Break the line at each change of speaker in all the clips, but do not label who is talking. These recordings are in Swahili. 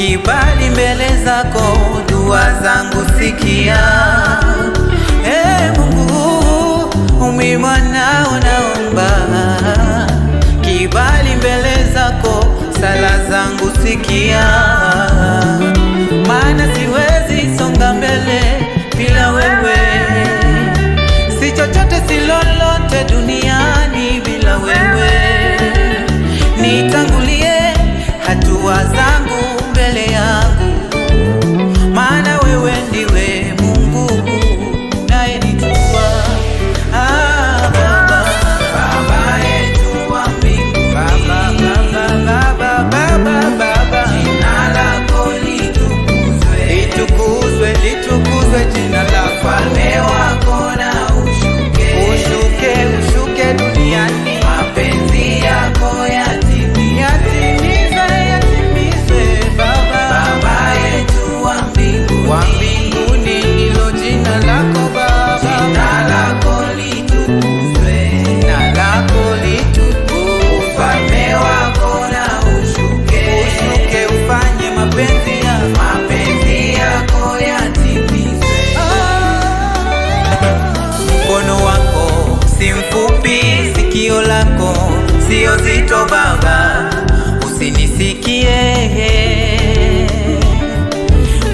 kibali mbele zako, dua zangu sikia. Mungu, mimi mwanao naomba kibali mbele zako, sala zangu sikia. Maana siwezi songa mbele bila wewe, si chochote si lolote duniani bila wewe. Nitangulie hatua zangu mbele yangu, maana wewe ndiwe Mungu unayenijua. Baba, Baba yetu wa mbinguni, Baba, jina lako litukuzwe, litukuzwe, litukuzwe jina lako. Ufalme wako na ushuke duniani, mapenzi yako yatimizwe. Baba yetu wa mbinguni, ndilo jina lako Baba, jina lako litukuzwe, jina lako litukuzwe. Ufalme wako na ushuke, ufanye mapenzi yako yatimizwe. Mkono wako si mfupi, sikio lako sio zito Baba, usinisikie.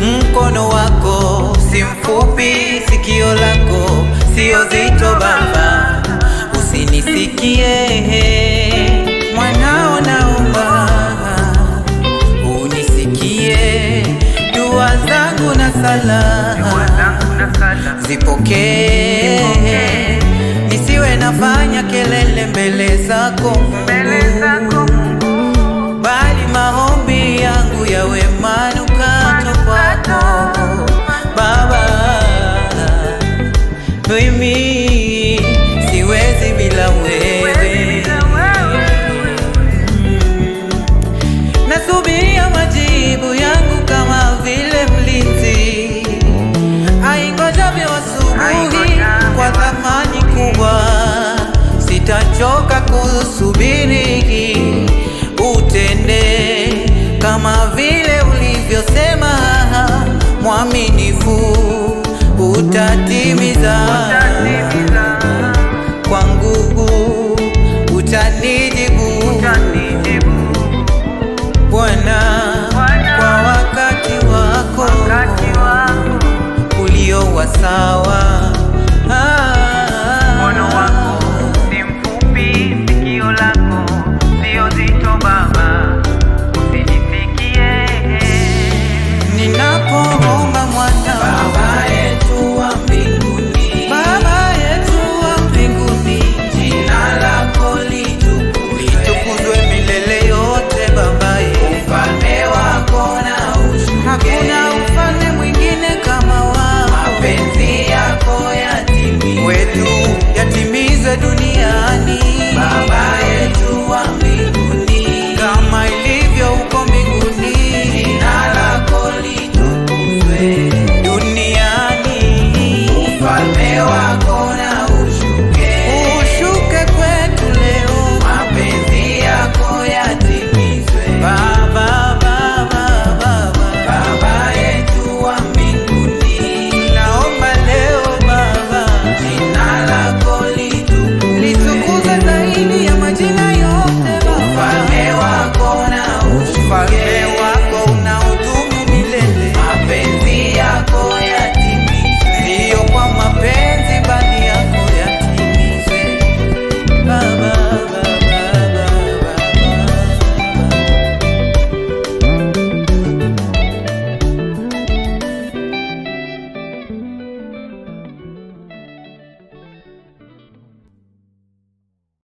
Mkono wako si mfupi, sikio lako sio zito Baba, usinisikie. Mwanao naomba unisikie, dua zangu na sala zipokee, nisiwe nafanya kelele mbele zako, bali maombi yangu yawe manukato kwako Baba. Mimi siwezi bila wewe, nasubiria majibu yangu kama vile mlinzi aingojavyo asubuhi kwa thamani kubwa. Sitachoka kusubiri, utende kama vile ulivyosema, mwaminifu utatimiza. Kwa nguvu utanijibu Bwana, kwa wakati wako ulio wasawa.